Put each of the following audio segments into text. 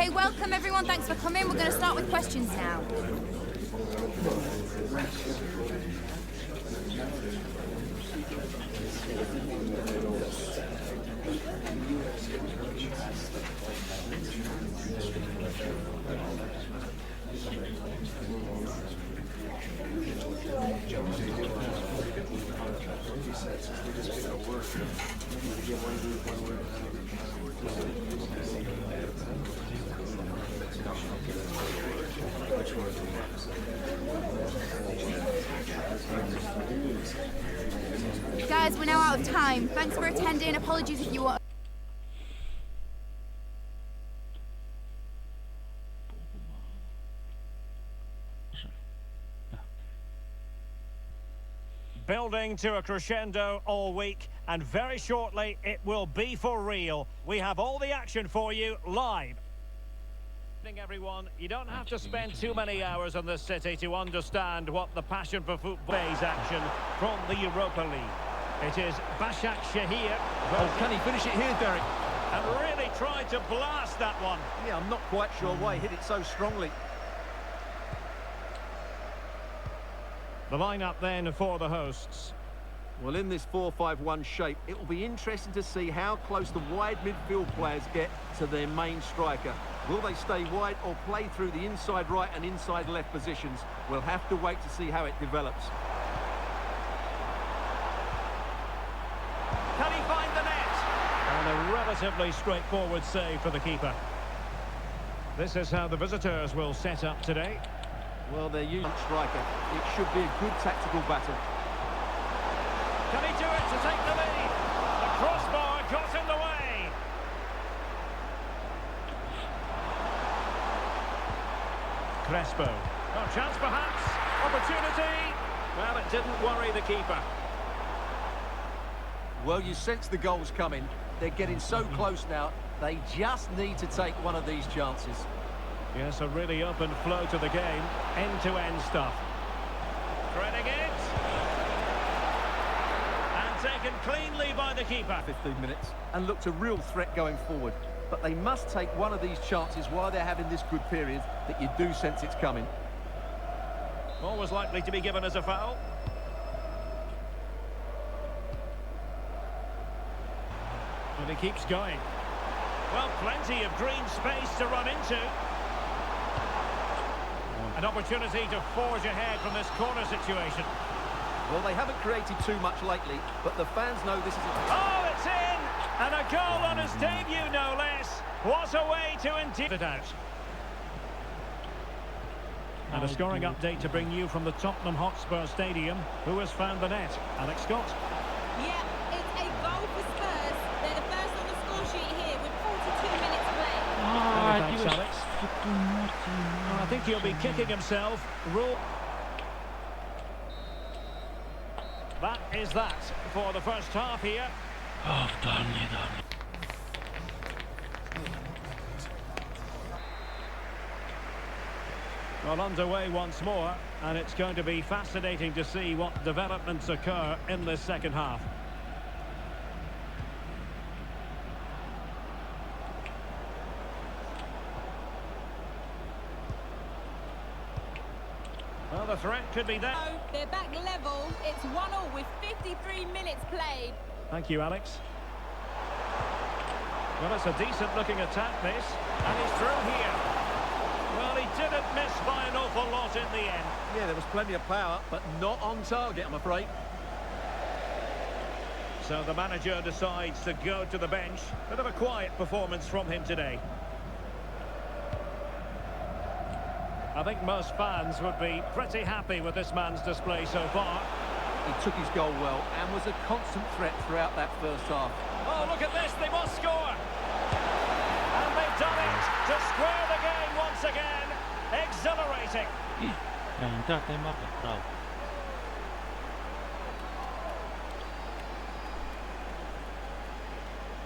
Okay, welcome everyone. Thanks for coming. We're going to start with questions now. Guys, we're now out of time. Thanks for attending. Apologies if you want. Building to a crescendo all week, and very shortly it will be for real. We have all the action for you live. Everyone, you don't have to spend too many hours in this city to understand what the passion for football is. Action from the Europa League. It is Bashak Shahir. Oh, can he finish it here, Derek? And really tried to blast that one. Yeah, I'm not quite sure why he hit it so strongly. The lineup then for the hosts. Well, in this 4-5-1 shape, it will be interesting to see how close the wide midfield players get to their main striker. Will they stay wide or play through the inside right and inside left positions? We'll have to wait to see how it develops. Can he find the net? And a relatively straightforward save for the keeper. This is how the visitors will set up today. Well, they're using striker. It should be a good tactical battle. Can he do it to take the lead? The crossbar got in the way. Crespo. Oh, chance perhaps. Opportunity. Well, it didn't worry the keeper. Well, you sense the goals coming. They're getting so close now. They just need to take one of these chances. Yes, a really open flow to the game. End-to-end stuff. Threading it. And taken cleanly by the keeper. 15 minutes and looked a real threat going forward. But they must take one of these chances while they're having this good period that you do sense it's coming. Always likely to be given as a foul. And he keeps going. Well, plenty of green space to run into. An opportunity to forge ahead from this corner situation. Well, they haven't created too much lately, but the fans know this is Oh, it's in! And a goal on his debut, no less. What a way to indeed it out. And a scoring update to bring you from the Tottenham Hotspur Stadium. Who has found the net? Alex Scott. Yeah, it's a goal for Spurs. They're the first on the score sheet here with 42 minutes played. Many thanks, Alex. I think he'll be kicking himself. That is that for the first half here. Well, underway once more, and it's going to be fascinating to see what developments occur in this second half. Well, the threat could be there. Oh, they're back level. It's 1-1 with 53 minutes played. Thank you, Alex. Well, it's a decent-looking attack, this. And he's through here. Well, he didn't miss by an awful lot in the end. Yeah, there was plenty of power, but not on target, I'm afraid. So the manager decides to go to the bench. Bit of a quiet performance from him today. I think most fans would be pretty happy with this man's display so far. He took his goal well and was a constant threat throughout that first half. Oh, look at this, they must score! And they've done it to square the game once again. Exhilarating.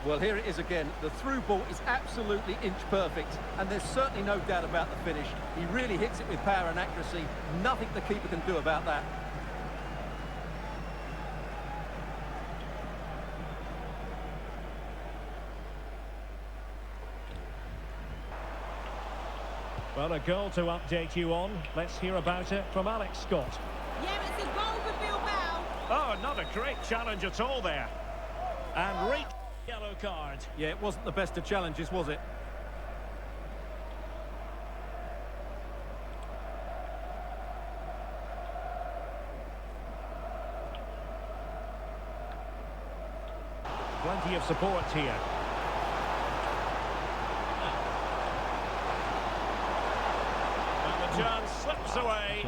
Well, here it is again. The through ball is absolutely inch perfect, and there's certainly no doubt about the finish. He really hits it with power and accuracy. Nothing the keeper can do about that. Well, a goal to update you on. Let's hear about it from Alex Scott. Yeah, it's a goal for Bilbao. Oh, not a great challenge at all there. And yellow card. Yeah, it wasn't the best of challenges, was it? Plenty of support here. And the chance slips away.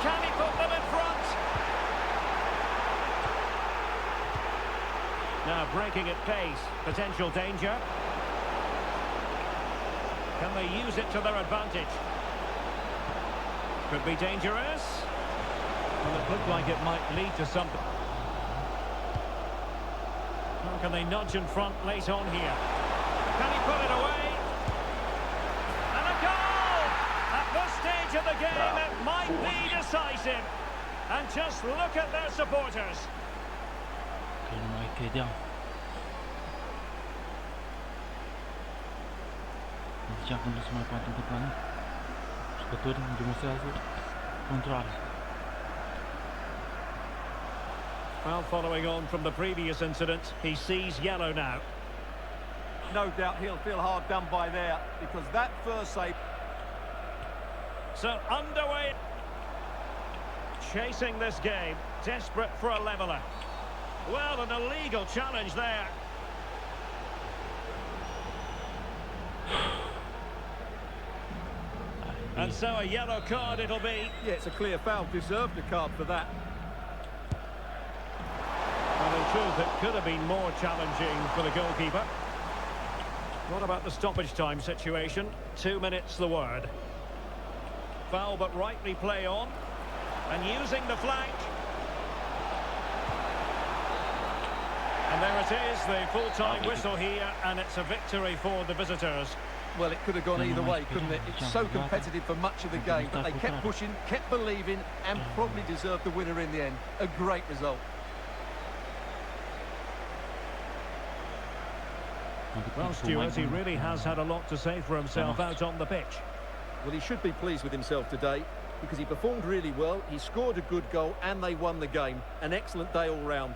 Can he put them in front? Now breaking at pace. Potential danger. Can they use it to their advantage? Could be dangerous. Well, it looked like it might lead to something. How can they nudge in front late on here? Can he put it away? And a goal! At this stage of the game, it might be decisive. And just look at their supporters. Well, following on from the previous incident, he sees yellow now. No doubt he'll feel hard done by there, because that first save... So underway. Chasing this game, desperate for a leveller. Well, an illegal challenge there. And so a yellow card it'll be. Yeah, it's a clear foul. Deserved a card for that. Well, in truth, it could have been more challenging for the goalkeeper. What about the stoppage time situation? 2 minutes the word. Foul, but rightly play on. And using the flank. And there it is, the full-time whistle here, and it's a victory for the visitors. Well, it could have gone either way, couldn't it? It's so competitive for much of the game, but they kept pushing, kept believing, and probably deserved the winner in the end. A great result. Well, Stuart, he really has had a lot to say for himself out on the pitch. Well, he should be pleased with himself today, because he performed really well, he scored a good goal, and they won the game. An excellent day all round.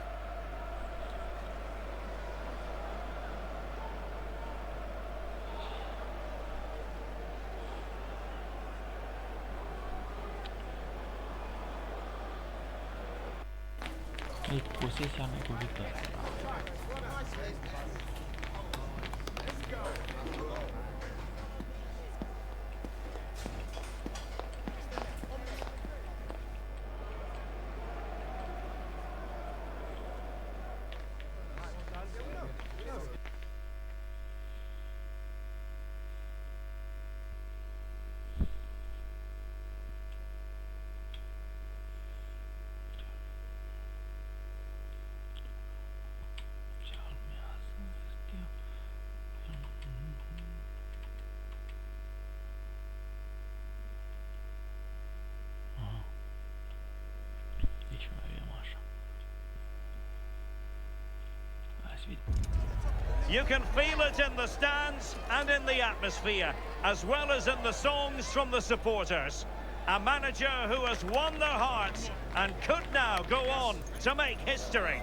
You can feel it in the stands and in the atmosphere, as well as in the songs from the supporters. A manager who has won their hearts and could now go on to make history.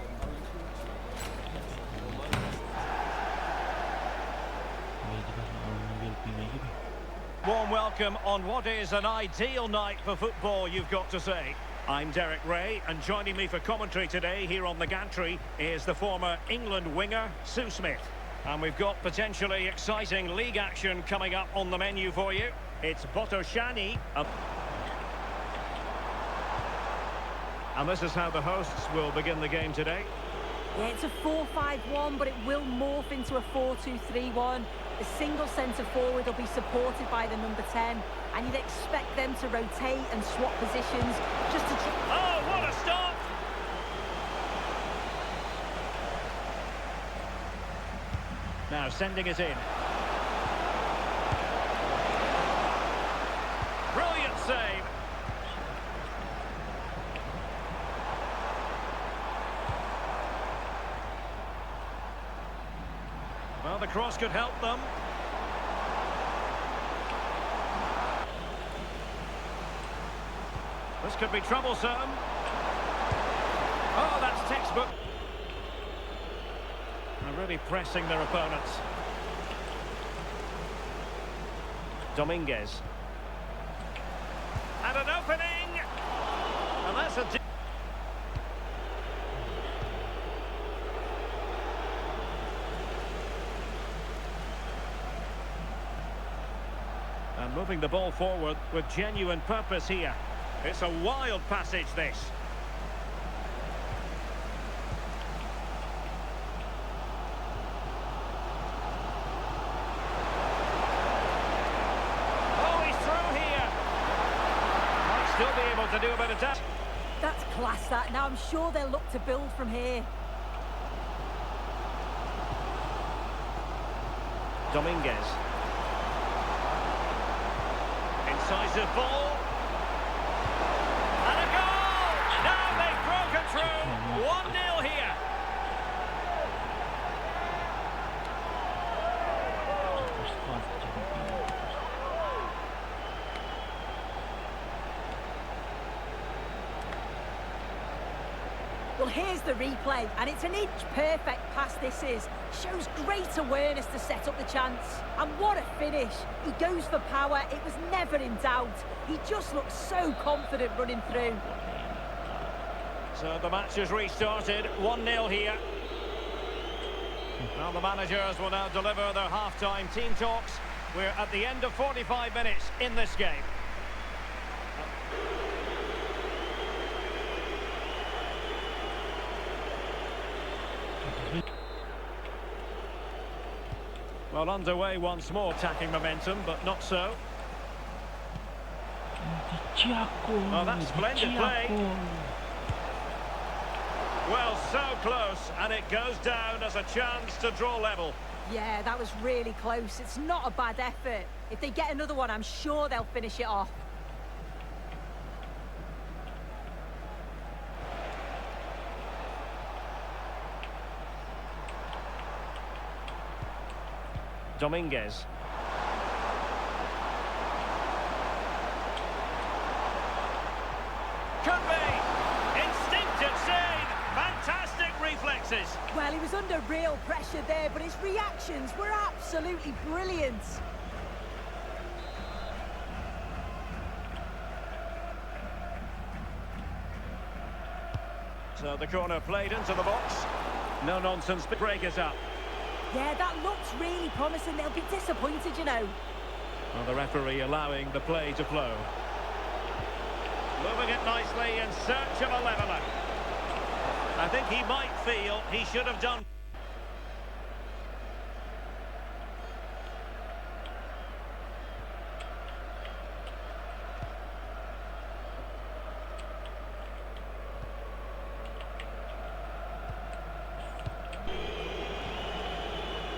Warm welcome on what is an ideal night for football, you've got to say. I'm Derek Ray, and joining me for commentary today here on the gantry is the former England winger, Sue Smith. And we've got potentially exciting league action coming up on the menu for you. It's Botosani. And this is how the hosts will begin the game today. Yeah, it's a 4-5-1, but it will morph into a 4-2-3-1. A single centre-forward will be supported by the number 10, and you'd expect them to rotate and swap positions just to... Oh, what a stop! Now sending it in. Brilliant save. Well, the cross could help them. This could be troublesome. Oh, that's textbook. They're really pressing their opponents. Dominguez. And an opening! And that's a... And moving the ball forward with genuine purpose here. It's a wild passage, this. Oh, he's through here. Might still be able to do a bit of damage. That's class, that. Now I'm sure they'll look to build from here. Dominguez. Incisive ball. And a goal! Now they've broken through. 1-0 here. Well, here's the replay, and it's an inch-perfect pass this is. Shows great awareness to set up the chance. And what a finish. He goes for power. It was never in doubt. He just looks so confident running through. So the match has restarted. 1-0 here. Well, the managers will now deliver their half-time team talks. We're at the end of 45 minutes in this game. Well, underway once more, attacking momentum, but not so. Oh, that's splendid play. Well, so close, and it goes down as a chance to draw level. Yeah, that was really close. It's not a bad effort. If they get another one, I'm sure they'll finish it off. Dominguez. Could be! Instinctive save! Fantastic reflexes! Well, he was under real pressure there, but his reactions were absolutely brilliant. So the corner played into the box. No nonsense, but break is up. Yeah, that looks really promising. They'll be disappointed, you know. Well, the referee allowing the play to flow. Moving it nicely in search of a leveller. I think he might feel he should have done.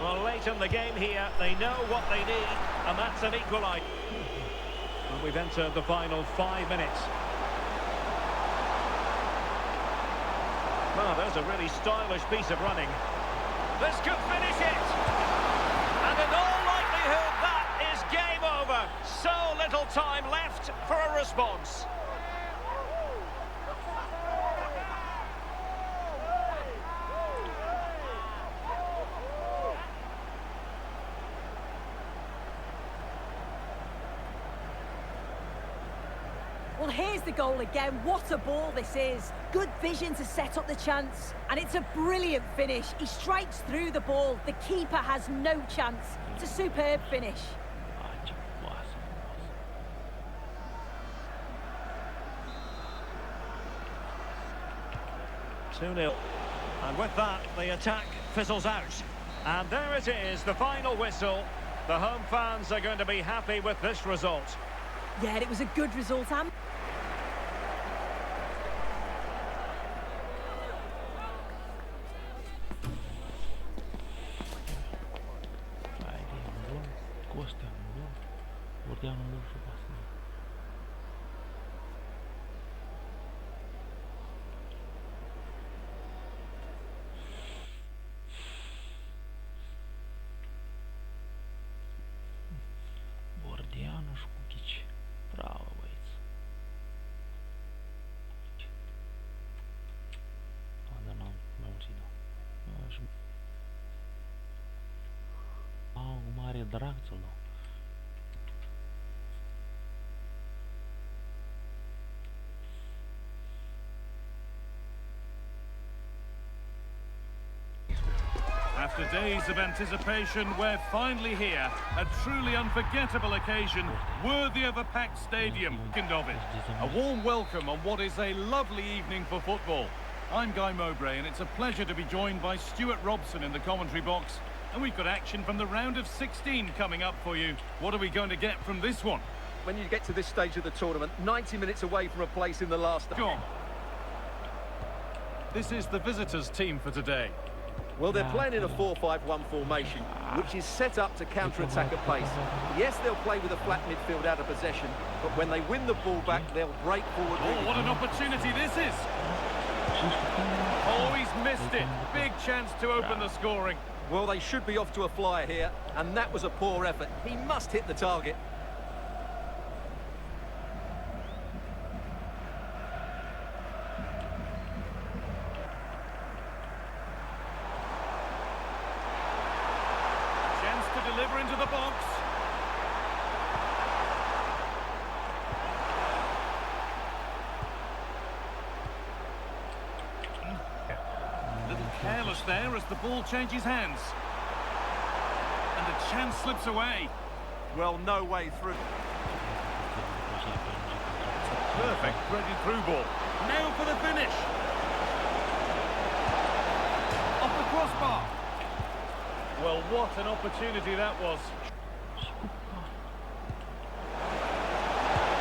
Well, late in the game here, they know what they need, and that's an equaliser. And we've entered the final 5 minutes. Well, there's a really stylish piece of running. This could finish it! And in all likelihood, that is game over. So little time left for a response. Well, here's the goal again. What a ball this is. Good vision to set up the chance. And it's a brilliant finish. He strikes through the ball. The keeper has no chance. It's a superb finish. 2-0. And with that, the attack fizzles out. And there it is, the final whistle. The home fans are going to be happy with this result. Yeah, it was a good result, Am. драться. After days of anticipation, we're finally here. A truly unforgettable occasion, worthy of a packed stadium. Of it. A warm welcome on what is a lovely evening for football. I'm Guy Mowbray, and it's a pleasure to be joined by Stuart Robson in the commentary box. And we've got action from the round of 16 coming up for you. What are we going to get from this one? When you get to this stage of the tournament, 90 minutes away from a place in the last... Go on. This is the visitors' team for today. Well, they're playing in a 4-5-1 formation, which is set up to counter-attack at pace. Yes, they'll play with a flat midfield out of possession, but when they win the ball back, they'll break forward. Oh, what an opportunity this is! Oh, he's missed it. Big chance to open the scoring. Well, they should be off to a flyer here, and that was a poor effort. He must hit the target. Deliver into the box. A little careless there as the ball changes hands. And the chance slips away. Well, no way through. Perfect threaded through ball. Now for the finish. Off the crossbar. Well, what an opportunity that was.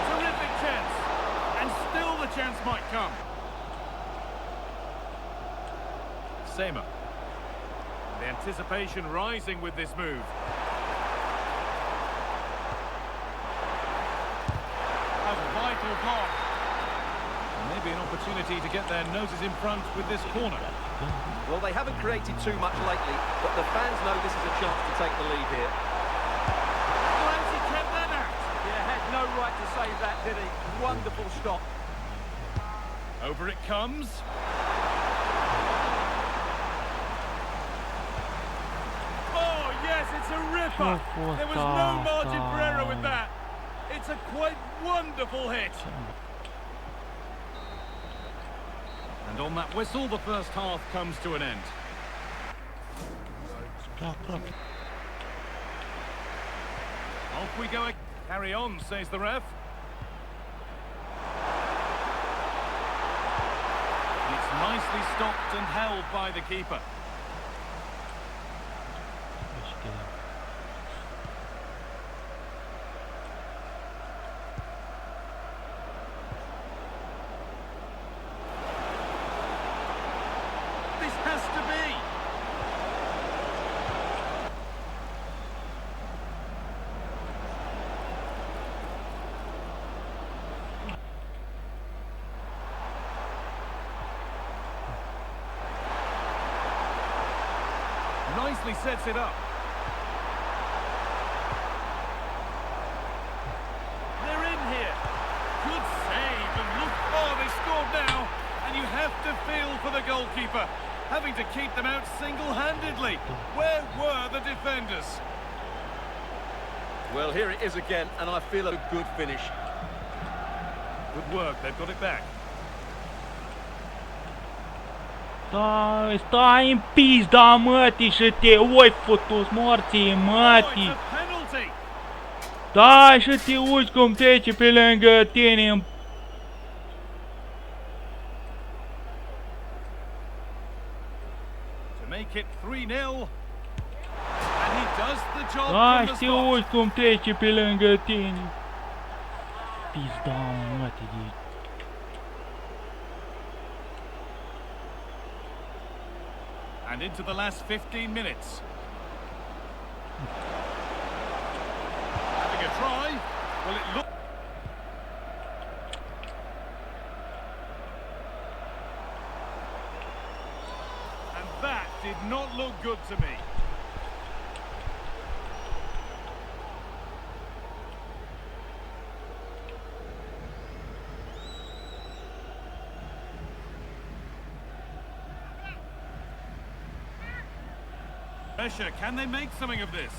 Terrific chance. And still the chance might come. Sema. The anticipation rising with this move. A vital block. Maybe an opportunity to get their noses in front with this corner. Well, they haven't created too much lately, but the fans know this is a chance to take the lead here. Well, he kept that out. Yeah, had no right to save that, did he? Wonderful stop. Over it comes. Oh, yes, it's a ripper. There was no margin for error with that. It's a quite wonderful hit. And on that whistle, the first half comes to an end. Off we go. Carry on, says the ref. It's nicely stopped and held by the keeper. This has to be. Nicely sets it up. They're in here. Good save, and look, oh, they scored now. And you have to feel for the goalkeeper, having to keep them out single-handedly. Where were the defenders? Well, here it is again, and I feel a good finish. Good work, they've got it back. Stai în pizda, mătii, și te oi futus morții, Oh, mătii. it's a penalty. Da, și te uiți cum trece pe lângă tine. To make it 3-0. And he does the job Da, from the și te spot. uiți cum trece pe lângă tine. Pizda, mătii, de... And into the last 15 minutes. Having a try. Well, it looked... And that did not look good to me. Pressure, can they make something of this?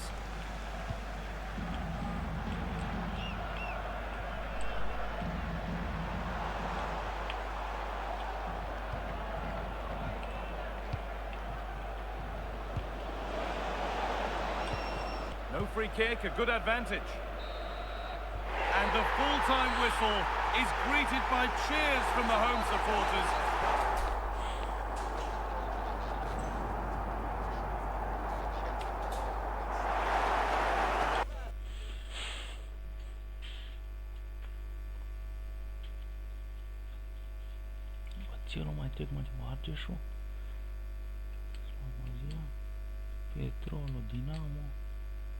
No free kick, a good advantage. And the full-time whistle is greeted by cheers from the home supporters. Bațelul mai trec mai Margeșul, Slobozia, Petrolul, Dinamo,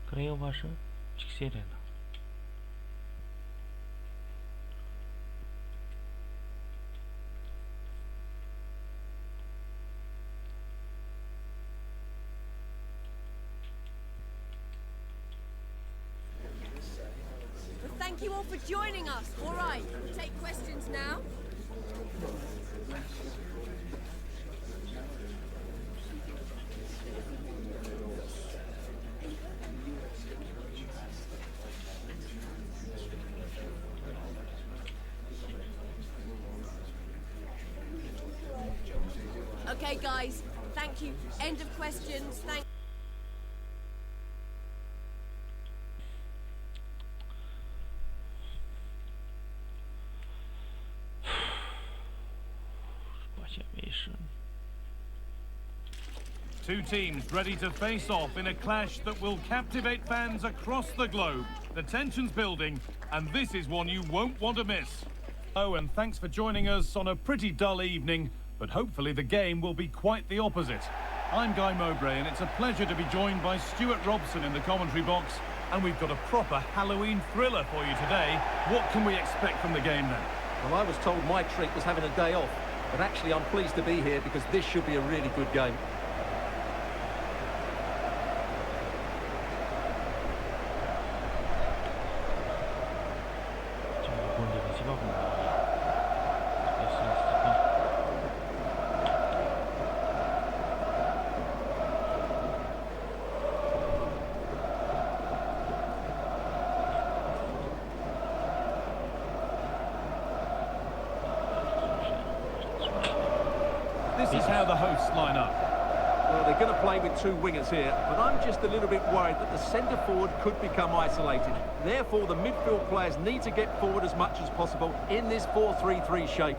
Craiova și Serena. Thank you all for joining us. All right, take questions now. Okay, guys, thank you. End of questions. Thank Two teams ready to face off in a clash that will captivate fans across the globe. The tension's building, and this is one you won't want to miss. Oh, and thanks for joining us on a pretty dull evening, but hopefully the game will be quite the opposite. I'm Guy Mowbray, and it's a pleasure to be joined by Stuart Robson in the commentary box, and we've got a proper Halloween thriller for you today. What can we expect from the game then? Well, I was told my treat was having a day off, but actually I'm pleased to be here because this should be a really good game. This is how the hosts line up. Well, they're going to play with two wingers here, but I'm just a little bit worried that the centre forward could become isolated. Therefore, the midfield players need to get forward as much as possible in this 4-3-3 shape.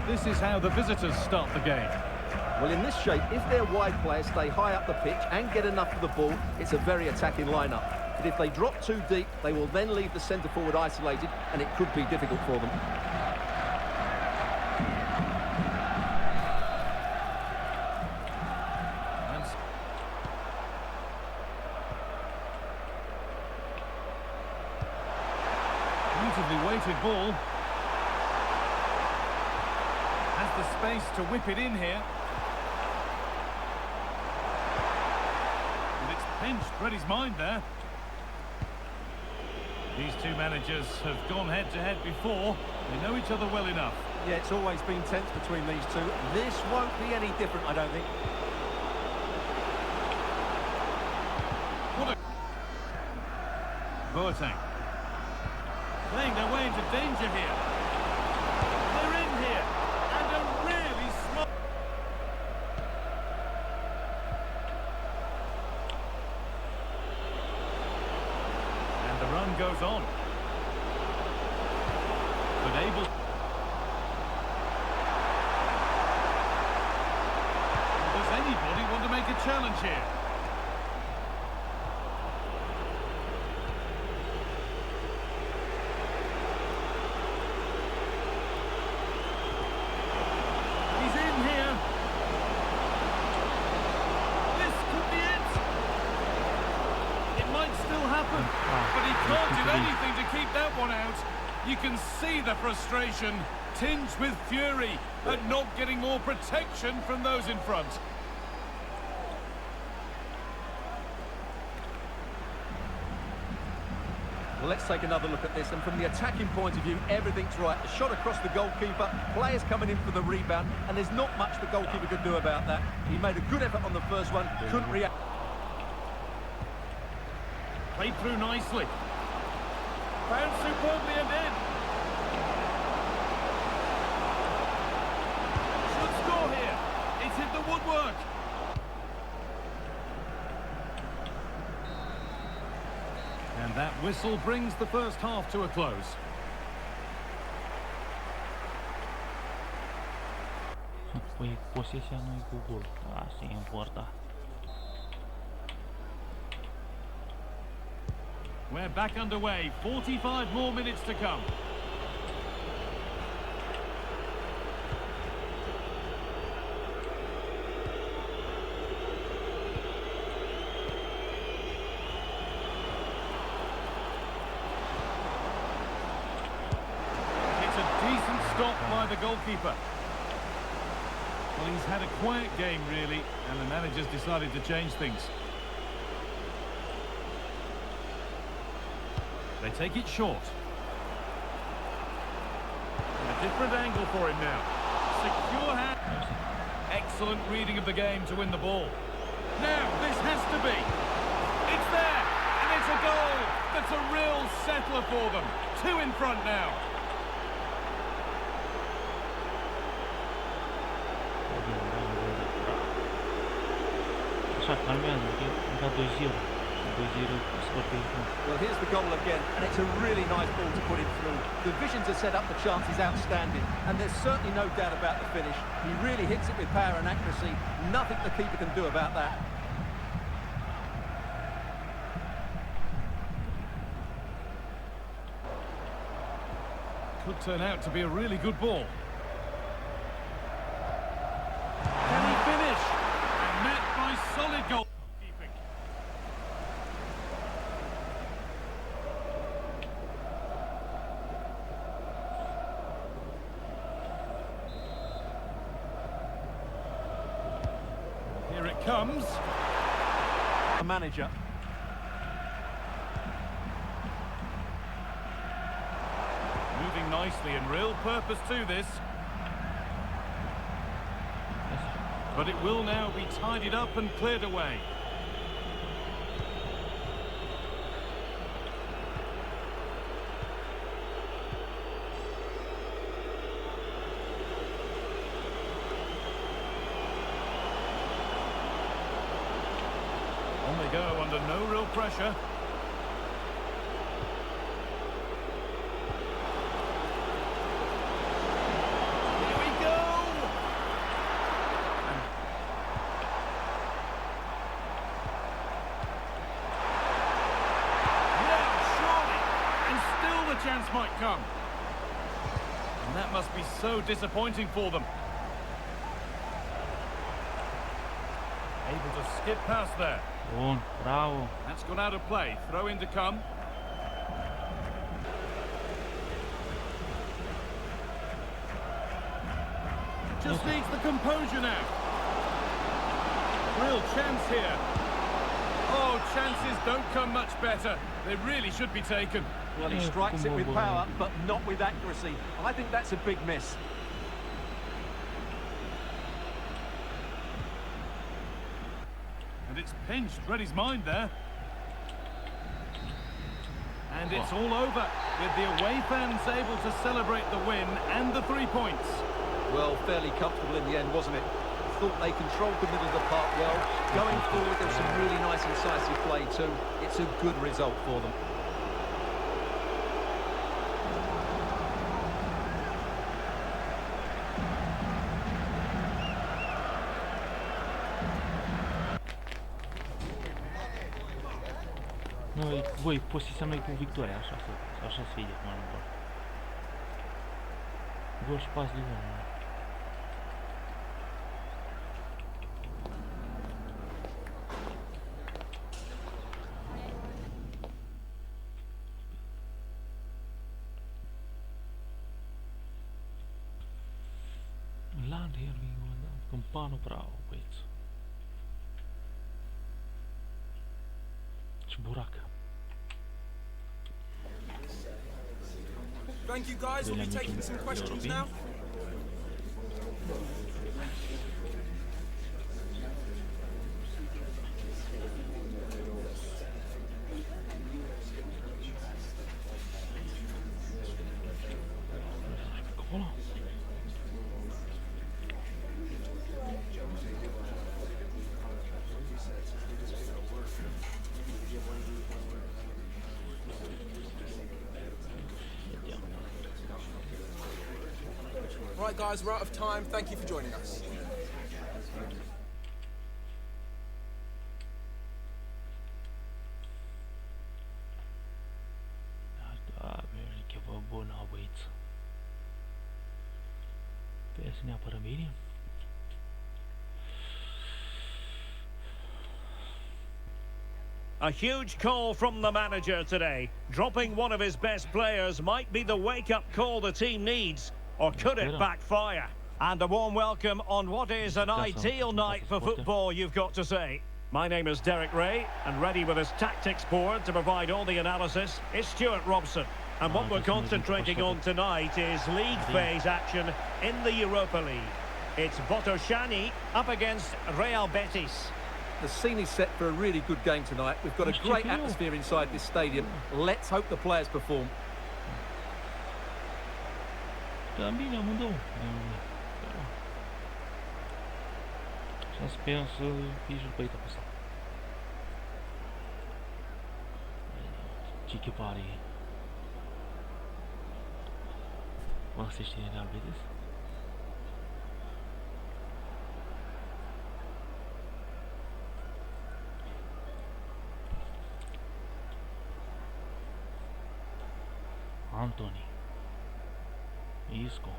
This is how the visitors start the game. Well, in this shape, if their wide players stay high up the pitch and get enough of the ball, it's a very attacking lineup. But if they drop too deep, they will then leave the centre forward isolated, and it could be difficult for them. Beautifully weighted ball. The space to whip it in here. And it's pinched Freddie's mind there. These two managers have gone head-to-head before. They know each other well enough. Yeah, it's always been tense between these two. This won't be any different, I don't think. What a... Botosani. Playing their way into danger here. They're in here. Goes on, but able. Does anybody want to make a challenge here? He's in here. This could be it. It might still happen. But he can't do anything to keep that one out. You can see the frustration, tinged with fury, at not getting more protection from those in front. Well, let's take another look at this, and from the attacking point of view, everything's right. A shot across the goalkeeper, players coming in for the rebound, and there's not much the goalkeeper could do about that. He made a good effort on the first one, couldn't react. Played through nicely. Found superbly and in. Should score here. It's hit the woodwork. And that whistle brings the first half to a close. Păi, posesia nu e cu gol. Asta e important. We're back underway. 45 more minutes to come. It's a decent stop by the goalkeeper. Well, he's had a quiet game, really, and the manager's decided to change things. They take it short. A different angle for him now. Secure hand. Excellent reading of the game to win the ball. Now, this has to be. It's there, and it's a goal. That's a real settler for them. 2 in front now. Așa, calmează, că 2-0. 2-0 scor pe Well, here's the goal again, and it's a really nice ball to put it through. The vision to set up the chance is outstanding, and there's certainly no doubt about the finish. He really hits it with power and accuracy. Nothing the keeper can do about that. Could turn out to be a really good ball. Can he finish? And met by solid goalkeeping. Here it comes. The manager. Moving nicely and real purpose to this. But it will now be tidied up and cleared away. On they go under no real pressure. Chance might come. And that must be so disappointing for them. Able to skip past there. Bun, bravo. That's gone out of play. Throw in to come. Just needs the composure now. Real chance here. Oh, chances don't come much better. They really should be taken. Well, he strikes it with power, but not with accuracy. I think that's a big miss. And it's pinched. Read his mind there. And it's all over, with the away fans able to celebrate the win and the 3 points. Well, fairly comfortable in the end, wasn't it? Thought they controlled the middle of the park well. Going forward, there was some really nice incisive play too. It's a good result for them. Noi, voi, posesia noi cu victoria, așa se vede mai mult. Gol și pas de gol. Land here we go, campano bravo, băieți. Și burac. Thank you guys, we'll be taking some questions now. Right, guys, we're out of time. Thank you for joining us. Ceva bun a băieți. Trebuie să ne apărăm bine. A huge call from the manager today. Dropping one of his best players might be the wake-up call the team needs, or could it backfire? And a warm welcome on what is an ideal night for football, you've got to say. My name is Derek Ray, and ready with his tactics board to provide all the analysis is Stuart Robson. And what we're concentrating on tonight is league phase action in the Europa League. It's Botosani up against Real Betis. The scene is set for a really good game tonight. We've got a great atmosphere inside this stadium. Let's hope the players perform. Bine amândouă. Și sperăm să fie și băieta pe asta. Ce echipare e? Mă se știe Real Betis? Anthony Isco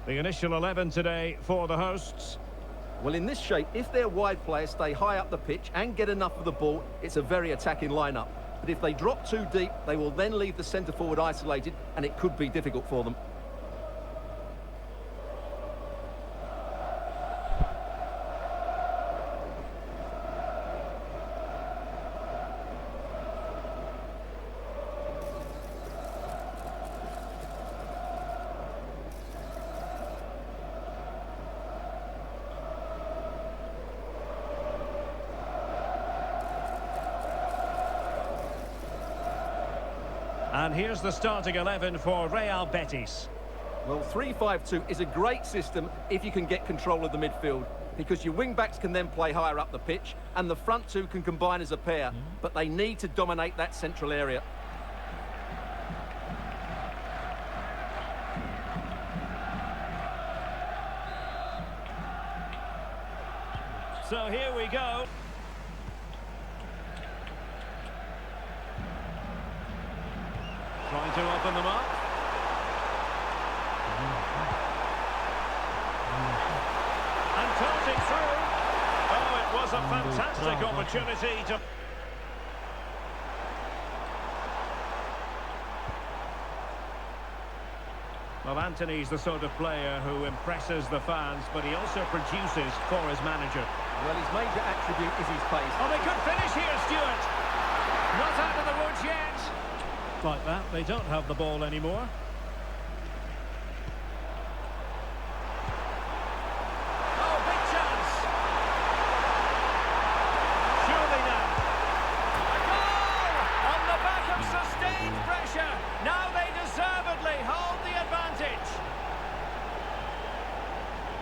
The initial 11 today for the hosts. Well, in this shape, if their wide players stay high up the pitch and get enough of the ball, it's a very attacking lineup. But if they drop too deep, they will then leave the centre-forward isolated, and it could be difficult for them. And here's the starting 11 for Real Betis. Well, 3-5-2 is a great system if you can get control of the midfield, because your wing-backs can then play higher up the pitch, and the front two can combine as a pair, but they need to dominate that central area. So here we go. Trying to open them up. And tossing through. Oh, it was a fantastic opportunity to... Well, Anthony's the sort of player who impresses the fans, but he also produces for his manager. Well, his major attribute is his pace. Oh, they could finish here, Stuart. Not out of the woods yet. Like that, they don't have the ball anymore. Oh, big chance. Surely now. A goal! On the back of sustained pressure. Now they deservedly hold the advantage.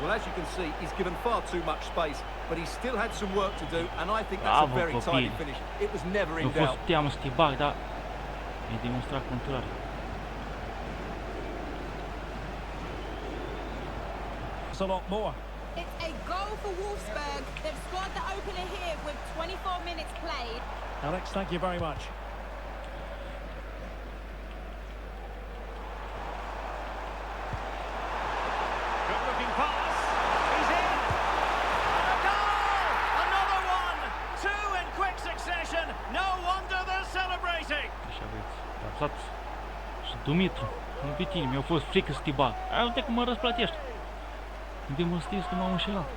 Well, as you can see, he's given far too much space, but he still had some work to do, and I think that's a very tidy finish. It was never in doubt. E demonstrat contrar. It's a lot more. It's a goal for Wolfsburg. They've scored the opener here with 24 minutes played. Alex, thank you very much. Good looking pass. He's in. And a goal! Another one! Two in quick succession. No wonder they're celebrating. Așa băieți, apăsați. Și Dumitru, nu pe tine, mi-a fost frică să te bag. Ai uite cum mă răsplătești. Demonstrezi că m-am înșelat.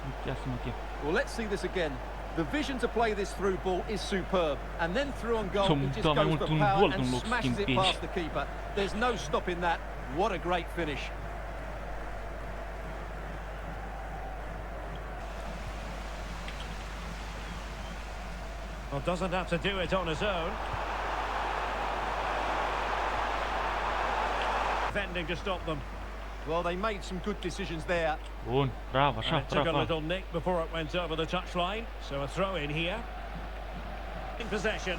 Uite să mă chem. Well, let's see this again. The vision to play this through ball is superb. And then through on goal, he just goes for power and smashes it past the keeper. There's no stopping that. What a great finish. Well, doesn't have to do it on his own. Defending to stop them. Well, they made some good decisions there. Bun, bravo, And așa, it took a bravo. little nick before it went over the touchline. So a throw in here. In possession.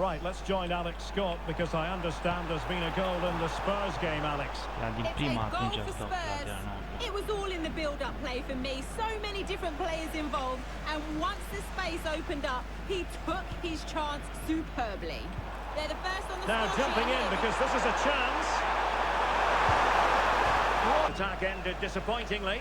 Right, let's join Alex Scott because I understand there's been a goal in the Spurs game, Alex. Ia din It's prima a goal atunci for stau Spurs. lateral înăuntru. It was all in the build-up play for me. So many different players involved, and once the space opened up, he took his chance superbly. They're the first on the Now score jumping sheet. in because this is a chance. Attack ended disappointingly.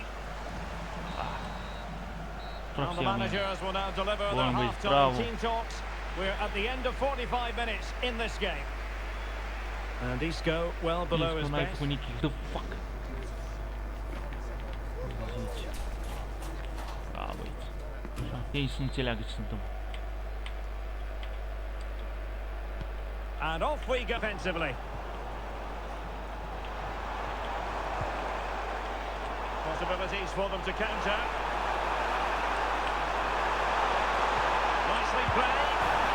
Well, the managers will now deliver their Bun, băi, half-time bravo. team talks. We're at the end of 45 minutes in this game. And Isco well below his N-ai best. făcut Nicky, the fuck? Zici. Da, băieți. Așa, ei să înțeleagă ce se întâmplă. And off we go offensively. Possibilities for them to counter. Nicely played.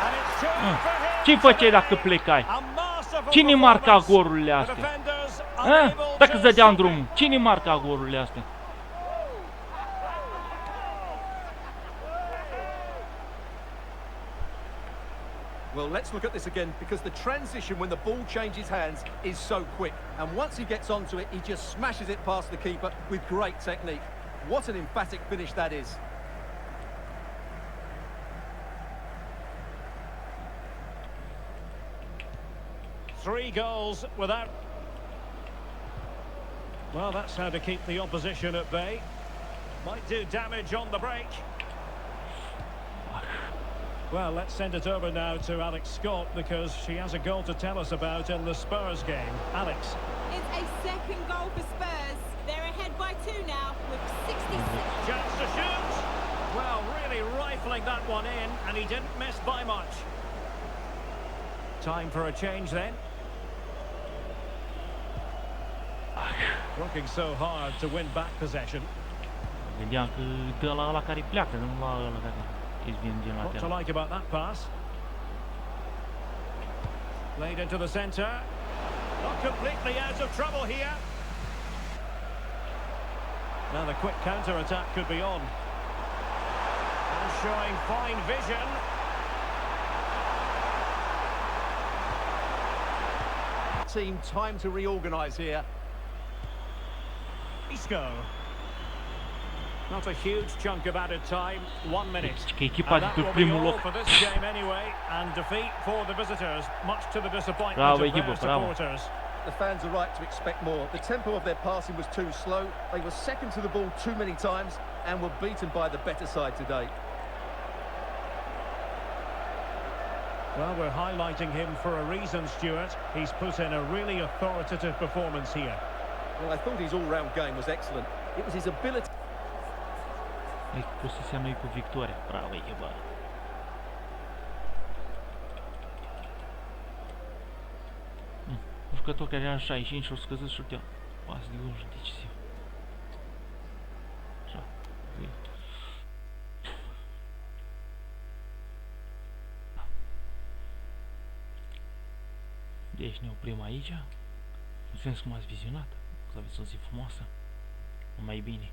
And it's two for him. Ce făceai dacă plecai? A masterful Cine marca performance. golurile The astea? defenders A? unable Dacă to îți dădeam stop it. drumul, cine marca golurile astea? Well, let's look at this again because the transition when the ball changes hands is so quick. And once he gets onto it, he just smashes it past the keeper with great technique. What an emphatic finish that is. Three goals without... Well, that's how to keep the opposition at bay. Might do damage on the break. Well, let's send it over now to Alex Scott because she has a goal to tell us about in the Spurs game. Alex. It's a second goal for Spurs. They're ahead by 2 now with 66. Chance to shoot. Well, really rifling that one in, and he didn't miss by much. Time for a change then. Working so hard to win back possession. Gândeam că dă la ăla care pleacă, nu la ăla care îți vine din What to lateral. like about that pass? Played into the centre. Not completely out of trouble here. Now the quick counter-attack could be on. And showing fine vision. Team time to reorganise here. Isco. Not a huge chunk of added time. 1 minute. Deci că echipa And de that pe will be primul all loc. for this game anyway. And defeat for the visitors, much to the disappointment Bravo, of echipă, their bravo. supporters. The fans are right to expect more. The tempo of their passing was too slow. They were second to the ball too many times and were beaten by the better side today. Well, we're highlighting him for a reason, Stuart. He's put in a really authoritative performance here. Well, I thought his all-round game was excellent. It was his ability... Ei, poziția noi cu victoria. Bravo, echipă. Un jucător care era 65 și-o scăzut și uite, pas de gol decisiv. Așa. Deci ne oprim aici. Mulțumesc că m-ați vizionat. Să aveți o zi frumoasă. Numai bine.